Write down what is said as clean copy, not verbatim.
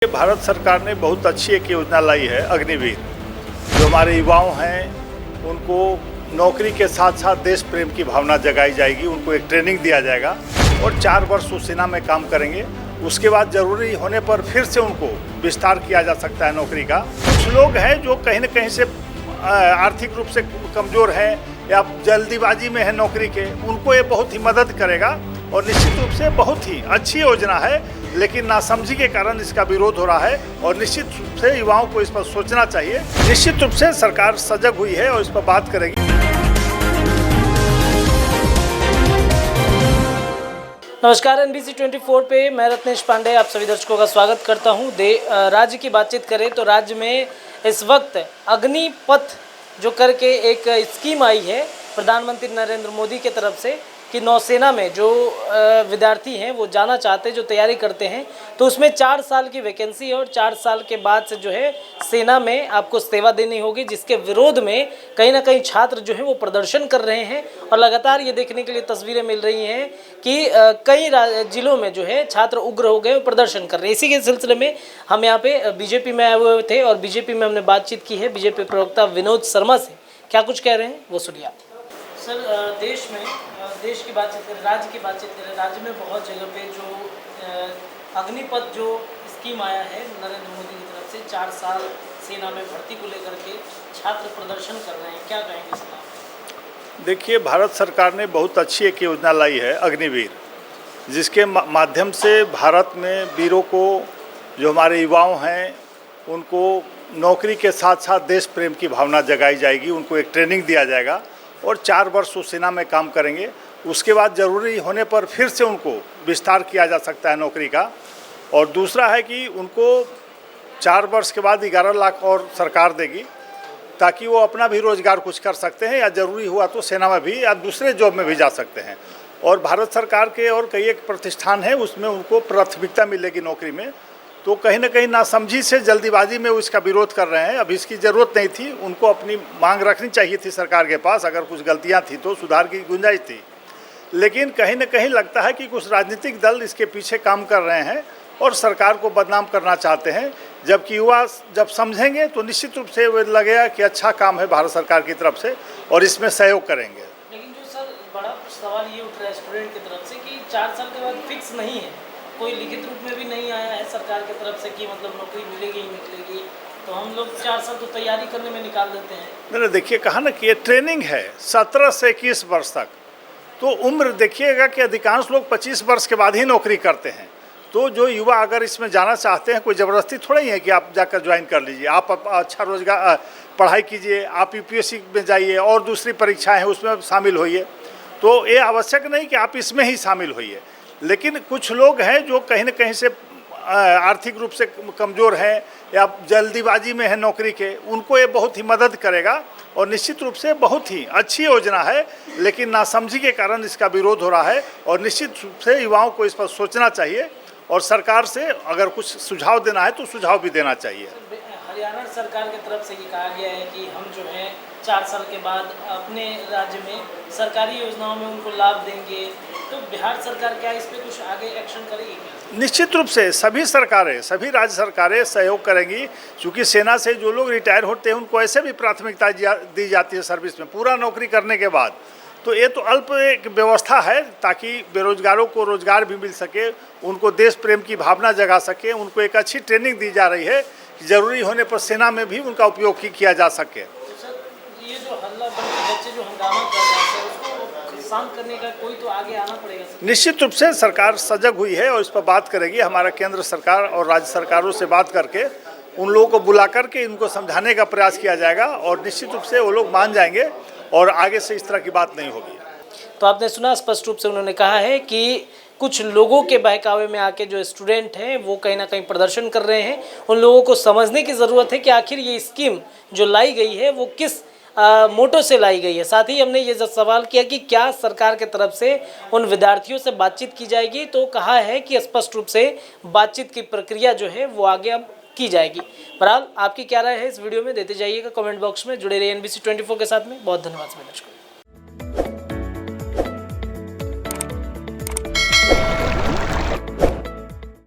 भारत सरकार ने बहुत अच्छी एक योजना लाई है अग्निवीर। जो हमारे युवाओं हैं उनको नौकरी के साथ साथ देश प्रेम की भावना जगाई जाएगी, उनको एक ट्रेनिंग दिया जाएगा और 4 वर्ष उस सेना में काम करेंगे। उसके बाद जरूरी होने पर फिर से उनको विस्तार किया जा सकता है नौकरी का। कुछ लोग हैं जो कहीं न कहीं से आर्थिक रूप से कमज़ोर हैं या जल्दीबाजी में है नौकरी के, उनको ये बहुत ही मदद करेगा और निश्चित रूप से बहुत ही अच्छी योजना है। लेकिन नासमझी के कारण इसका विरोध हो रहा है और निश्चित रूप से युवाओं को इस पर सोचना चाहिए। निश्चित रूप से सरकार सजग हुई है और इस पर बात करेगी। नमस्कार, NBC 24 पे मैं रत्नेश पांडे आप सभी दर्शकों का स्वागत करता हूं। राज्य की बातचीत करें तो राज्य में इस वक्त अग्निपथ जो करके एक स्कीम आई है प्रधानमंत्री नरेंद्र मोदी की तरफ से कि नौसेना में जो विद्यार्थी हैं वो जाना चाहते हैं, जो तैयारी करते हैं, तो उसमें 4 साल की वैकेंसी है और 4 साल के बाद से जो है सेना में आपको सेवा देनी होगी, जिसके विरोध में कहीं ना कहीं छात्र जो है वो प्रदर्शन कर रहे हैं। और लगातार ये देखने के लिए तस्वीरें मिल रही हैं कि कई जिलों में जो है छात्र उग्र हो गए, प्रदर्शन कर रहे हैं। इसी के सिलसिले में हम यहाँ पे बीजेपी में आए हुए थे और बीजेपी में हमने बातचीत की है बीजेपी प्रवक्ता विनोद शर्मा से। क्या कुछ कह रहे हैं वो सुनिए। सर, देश की बातचीत करें, राज्य की बातचीत करें, राज्य में बहुत जगह पे जो अग्निपथ जो स्कीम आया है नरेंद्र मोदी की तरफ से 4 साल सेना में भर्ती को लेकर के छात्र प्रदर्शन कर रहे हैं, क्या कहेंगे इस पर? देखिए, भारत सरकार ने बहुत अच्छी एक योजना लाई है अग्निवीर, जिसके माध्यम से भारत में वीरों को, जो हमारे युवाओं हैं, उनको नौकरी के साथ साथ देश प्रेम की भावना जगाई जाएगी, उनको एक ट्रेनिंग दिया जाएगा और 4 वर्ष उस सेना में काम करेंगे। उसके बाद ज़रूरी होने पर फिर से उनको विस्तार किया जा सकता है नौकरी का। और दूसरा है कि उनको 4 वर्ष के बाद 11 लाख और सरकार देगी, ताकि वो अपना भी रोज़गार कुछ कर सकते हैं या ज़रूरी हुआ तो सेना में भी या दूसरे जॉब में भी जा सकते हैं। और भारत सरकार के और कई एक प्रतिष्ठान है, उसमें उनको प्राथमिकता मिलेगी नौकरी में। तो कहीं ना कहीं नासमझी से जल्दीबाजी में वो इसका विरोध कर रहे हैं। अब इसकी ज़रूरत नहीं थी, उनको अपनी मांग रखनी चाहिए थी सरकार के पास। अगर कुछ गलतियां थी तो सुधार की गुंजाइश थी, लेकिन कहीं ना कहीं लगता है कि कुछ राजनीतिक दल इसके पीछे काम कर रहे हैं और सरकार को बदनाम करना चाहते हैं। जबकि युवा जब समझेंगे तो निश्चित रूप से वो लगेगा कि अच्छा काम है भारत सरकार की तरफ से और इसमें सहयोग करेंगे। लेकिन जो सर बड़ा सवाल ये उठ रहा है स्टूडेंट की तरफ से कि 4 साल के बाद फिक्स नहीं है, कोई लिखित रूप में भी नहीं आया है सरकार की तरफ से कि मतलब नौकरी मिलेगी ही मिलेगी, तो हम लोग 4 साल तो तैयारी करने में निकाल देते हैं। मैंने देखिए कहा ना कि ये ट्रेनिंग है 17 से 21 वर्ष तक, तो उम्र देखिएगा कि अधिकांश लोग 25 वर्ष के बाद ही नौकरी करते हैं। तो जो युवा अगर इसमें जाना चाहते हैं, कोई ज़बरदस्ती थोड़ा ही है कि आप जाकर ज्वाइन कर लीजिए, आप अच्छा रोजगार पढ़ाई कीजिए, आप UPSC में जाइए और दूसरी परीक्षाएँ हैं उसमें शामिल होइए। तो ये आवश्यक नहीं कि आप इसमें ही शामिल होइए। लेकिन कुछ लोग हैं जो कहीं न कहीं से आर्थिक रूप से कमज़ोर हैं या जल्दीबाजी में है नौकरी के, उनको ये बहुत ही मदद करेगा और निश्चित रूप से बहुत ही अच्छी योजना है। लेकिन नासमझी के कारण इसका विरोध हो रहा है और निश्चित रूप से युवाओं को इस पर सोचना चाहिए और सरकार से अगर कुछ सुझाव देना है तो सुझाव भी देना चाहिए। हरियाणा सरकार की तरफ से ये कहा गया है कि हम जो है 4 साल के बाद अपने राज्य में सरकारी योजनाओं में उनको लाभ देंगे, तो बिहार सरकार क्या इस पर कुछ आगे एक्शन करेगी? निश्चित रूप से सभी सरकारें, सभी राज्य सरकारें सहयोग करेंगी, क्योंकि सेना से जो लोग रिटायर होते हैं उनको ऐसे भी प्राथमिकता दी जाती है सर्विस में पूरा नौकरी करने के बाद। तो ये तो अल्प एक व्यवस्था है ताकि बेरोजगारों को रोजगार भी मिल सके, उनको देश प्रेम की भावना जगा सके, उनको एक अच्छी ट्रेनिंग दी जा रही है, ज़रूरी होने पर सेना में भी उनका उपयोग किया जा सके। ये जो हल्ला बच्चे जो हंगामा कर रहे हैं उसको शांत करने का कोई तो आगे आना पड़ेगा। निश्चित रूप से सरकार सजग हुई है और इस पर बात करेगी। हमारा केंद्र सरकार और राज्य सरकारों से बात करके उन लोगों को बुला करके इनको समझाने का प्रयास किया जाएगा और निश्चित रूप से वो लोग मान जाएंगे और आगे से इस तरह की बात नहीं होगी। तो आपने सुना, स्पष्ट रूप से उन्होंने कहा है कि कुछ लोगों के बहकावे में आके जो स्टूडेंट हैं वो कहीं ना कहीं प्रदर्शन कर रहे हैं। उन लोगों को समझने की ज़रूरत है कि आखिर ये स्कीम जो लाई गई है वो किस मोटो से लाई गई है। साथ ही हमने ये सवाल किया कि क्या सरकार के तरफ से उन विद्यार्थियों से बातचीत की जाएगी, तो कहा है कि स्पष्ट रूप से बातचीत की प्रक्रिया जो है वो आगे अब की जाएगी। बहरहाल आपकी क्या राय है इस वीडियो में देते जाइएगा कमेंट बॉक्स में। जुड़े रहिए NBC 24 के साथ में। बहुत धन्यवाद दर्शकों।